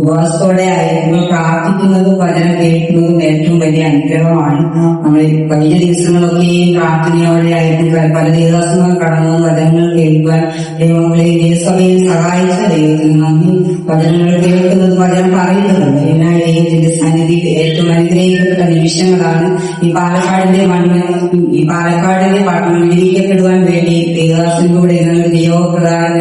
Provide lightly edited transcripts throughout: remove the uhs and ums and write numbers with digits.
ഉപവാസത്തോടെ ആയിരിക്കുമ്പോൾ പ്രാർത്ഥിക്കുന്നതും വചനം കേൾക്കുന്നതും ഏറ്റവും വലിയ അനുഗ്രഹമാണ്. നമ്മൾ കഴിഞ്ഞ ദിവസങ്ങളൊക്കെയും പ്രാർത്ഥനയോടെ ആയിരിക്കും പല ദിവസങ്ങൾ കടന്നു വചനങ്ങൾ കേൾക്കുവാൻ ദൈവങ്ങളെ ദൈവസഭയിൽ സഹായിച്ച ദൈവത്തിന് നന്ദി. വചനങ്ങൾ കേൾക്കുന്നത് വചനം പറയുന്നതുണ്ട്. ഇതിനായി ദൈവത്തിന്റെ സന്നിധിയിൽ ഏറ്റവും അനുഗ്രഹിക്കപ്പെട്ട നിമിഷങ്ങളാണ് ഈ പാലക്കാടിന്റെ പട്ടണം വിജയിക്കപ്പെടുവാൻ വേണ്ടി ദേവദാസനിലൂടെ ഞങ്ങൾ നിയോഗപ്രധാന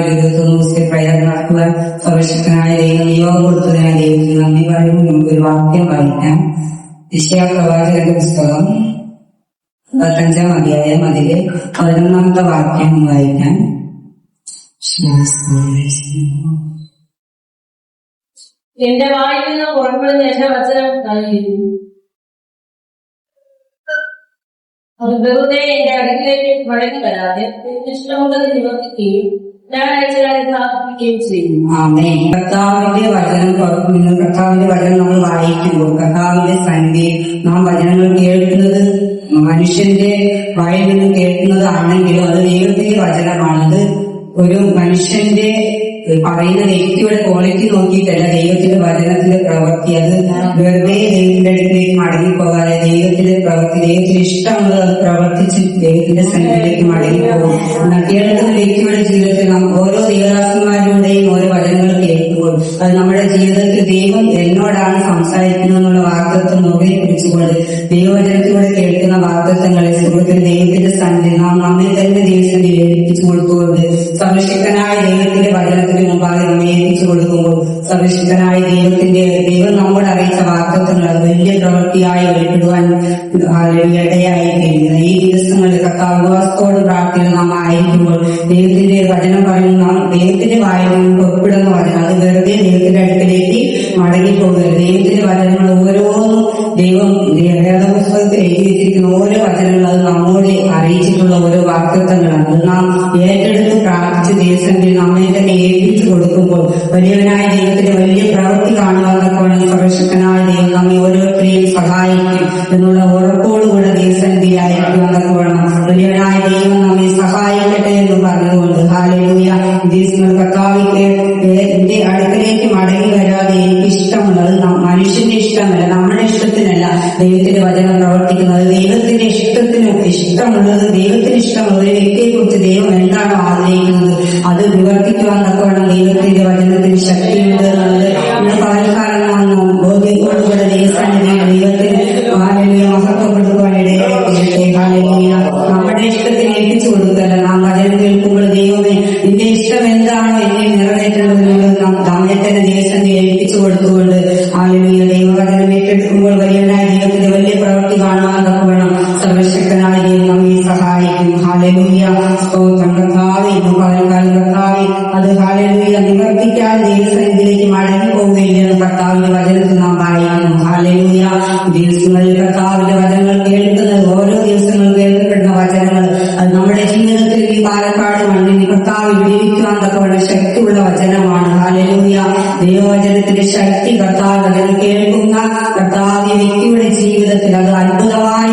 പ്രയർ നടത്തുവാൻ സർവശക്തനായ ദൈവം നിയോഗം കൊടുത്തതിനായി ദൈവത്തിന് നന്ദി പറയുന്നു. നമുക്കൊരു വാക്യം വായിക്കാം. യെശയ്യാപ്രവാചകന്റെ പുസ്തകം 15-ാം അധ്യായം അതിലെ 11-ാമത്തെ വാക്യം വായിക്കാം. എന്റെ വായിൽ നിന്ന് പുറപ്പെടുന്ന എന്റെ വചനം കഴിയും. അത് വെറുതെ എന്റെ അടുക്കിലേക്ക് മടങ്ങി വരാതെ ഇഷ്ടമുള്ളത് നിവർത്തിക്കുകയും ഞാൻ അയച്ചതായി പ്രാർത്ഥിക്കുകയും ചെയ്യും. കർത്താവിന്റെ വചനം പുറത്തുനിന്ന് കർത്താവിന്റെ വചനം നമ്മൾ വായിക്കുമ്പോൾ കർത്താവിന്റെ സന്നിധിയിൽ നാം വചനങ്ങൾ കേൾക്കുന്നത് മനുഷ്യന്റെ വായിൽ നിന്ന് കേൾക്കുന്നത് ആണെങ്കിലും അത് ദൈവത്തിന്റെ വചനമാണത്. ഒരു മനുഷ്യന്റെ പറയുന്ന വ്യക്തിയുടെ ക്വാളിറ്റി നോക്കിയിട്ടല്ല ദൈവത്തിന്റെ വചനത്തിന്റെ പ്രവൃത്തി. അത് വെറുതെ ദൈവത്തിന്റെ അടുത്തേക്ക് മടങ്ങിപ്പോകാതെ ദൈവത്തിന്റെ പ്രവൃത്തി ദൈവത്തിന് ഇഷ്ടമുള്ളത് അത് പ്രവർത്തിച്ച് ദൈവത്തിന്റെ സന്നിധിയിലേക്ക് മടങ്ങിപ്പോകും. കേൾക്കുന്ന വ്യക്തിയുടെ ജീവിതത്തിൽ നാം ഓരോ ദൈവദാസന്മാരുടെയും ഓരോ വചനങ്ങൾ കേൾക്കുമ്പോൾ അത് നമ്മുടെ ജീവിതത്തിൽ ദൈവം എന്നോടാണ് സംസാരിക്കുന്നത് എന്നുള്ള വാഗ്ദത്വം മുറുകെ പിടിച്ചുകൊണ്ട് ദൈവവചനത്തിലൂടെ കേൾക്കുന്ന വാഗ്ദത്വങ്ങളെ സുഹൃത്തിന് ദൈവത്തിന്റെ സന്നിധി നാം നമ്മെ തന്നെ ദൈവത്തിന്റെ ഏൽപ്പിച്ചു കൊടുത്തുകൊണ്ട് സർവശക്തനായ ദൈവത്തിന്റെ വചനത്തിന് മുമ്പാകെ നമ്മെ ഏൽപ്പിച്ചു കൊടുക്കുമ്പോൾ സർവശക്തനായ ദൈവം നമ്മോട് അറിയിച്ച വാഗ്ദത്വങ്ങൾ അത് വലിയ പ്രവൃത്തിയായി വെളിപ്പെടുവാൻ ഇടയായിരിക്കുന്നത്. ഈ ദിവസങ്ങളിൽ കർത്താവിവാസത്തോട് പ്രാർത്ഥന നാം ആയിരിക്കുമ്പോൾ ദൈവത്തിന്റെ വചനം പറയുന്ന ദൈവത്തിന്റെ വായിൽ നിന്ന് പുറപ്പെടുന്ന വചനം അത് വെറുതെ ദൈവത്തിന്റെ അടുക്കിലേക്ക് മടങ്ങിപ്പോകരുത്. ദൈവത്തിന്റെ വചനങ്ങൾ ഓരോന്നും ദൈവം വേദപുസ്തകത്തിൽ എഴുതി വെച്ചിരിക്കുന്ന ഓരോ വചനങ്ങൾ അത് നമ്മോട് അറിയിച്ചിട്ടുള്ള ഓരോ വാഗ്ദത്തങ്ങളാണ്. അത് നാം ഏറ്റെടുത്ത് പ്രാർത്ഥിച്ച് ദൈവസന്നിധിയിൽ നമ്മെ തന്നെ ഏൽപ്പിച്ചു കൊടുക്കുമ്പോൾ വലിയവനായ ദൈവത്തിന്റെ വലിയ പ്രവൃത്തി കാണുവാനൊക്കെ സർവശക്തനായ ദൈവം നമ്മെ ഓരോരുത്തരെയും സഹായിക്കും എന്നുള്ള ഉറപ്പോടുകൂടെ ദൈവസന്നിധിയിലായിരിക്കുവാനൊക്കെ വേണം. വലിയവനായ ദൈവം നമ്മെ സഹായിക്കട്ടെ എന്ന് പറഞ്ഞുകൊണ്ട് ഹല്ലേലൂയ. ദിവസങ്ങൾ കർത്താവിന്റെ എന്റെ അടുക്കലേക്ക് മടങ്ങി വരാതെ എനിക്ക് ഇഷ്ടമുള്ളത് മനുഷ്യന്റെ ഇഷ്ടമല്ല, നമ്മുടെ ഇഷ്ടത്തിനല്ല ദൈവത്തിന്റെ വചനം പ്രവർത്തിക്കുന്നത്. ദൈവത്തിന്റെ ഇഷ്ടമുള്ളത് ദൈവത്തിന് ഇഷ്ടമുള്ള ഒരു വ്യക്തിയെ കുറിച്ച് ദൈവം എന്താണോ ആഗ്രഹിക്കുന്നത് അത് നിവർത്തിക്കുവാൻ തക്കവണ്ണം ദൈവത്തിന്റെ വചനത്തിന് ശക്തിയുണ്ട് എന്നുള്ളത് നമ്മുടെ പകൽക്കാലം ബോധ്യത്തോടുകൂടെ ദൈവത്തിന് മഹത്വപ്പെടുത്തുവാൻ ഇടയായിട്ട് നമ്മുടെ ഇഷ്ടത്തിന് ഏൽപ്പിച്ചു കൊടുക്കല്ല. നാം വചനം കേൾക്കുമ്പോൾ ദൈവമേ നിന്റെ ഇഷ്ടം എന്താണോ എന്നെ നിറവേറ്റേണ്ടതെന്നുള്ളത് നാം നമ്മെ തന്നെ ദൈവസന്നിധി ഏൽപ്പിച്ചു കൊടുത്തുകൊണ്ട് ഹല്ലേലൂയ ദൈവവചനം ഏറ്റെടുക്കുമ്പോൾ വലിയവനായ ദൈവത്തിന്റെ വലിയ പ്രവൃത്തി കാണുവാൻ തക്കവണ്ണം സർവശക്തനായ ദൈവം നമ്മെ സഹായിക്കും. ഹല്ലേലൂയ. സ്തോത്രം കർത്താവേ. പകൽക്കാലം കർത്താവേ അത് ഹല്ലേലൂയ നിവർത്തിക്കാതെ ദൈവസന്നിധിയിലേക്ക് മടങ്ങി പോവുകയില്ലെന്ന് കർത്താവിന്റെ വചനത്തിൽ നാം വായിക്കുന്നു. ഹല്ലേലൂയ. ദിവസങ്ങളിൽ കർത്താവിന്റെ വചനങ്ങൾ കേൾക്കുന്നത് ഓരോ ദിവസങ്ങൾ കേൾക്കപ്പെടുന്ന വചനങ്ങൾ അത് നമ്മുടെ ജീവിതത്തിൽ ഈ പാലക്കാട് മണ്ണിൽ കർത്താവിൽ ജീവിക്കുവാൻ തക്കവണ്ണം ശക്തിയുള്ള വചനമാണ്. ഹല്ലേലൂയ. ദൈവവചനത്തിന്റെ ശക്തി കർത്താവ് വചനം കേൾക്കുന്ന കർത്താവ് വ്യക്തിയുടെ ജീവിതത്തിൽ അത് അത്ഭുതമായി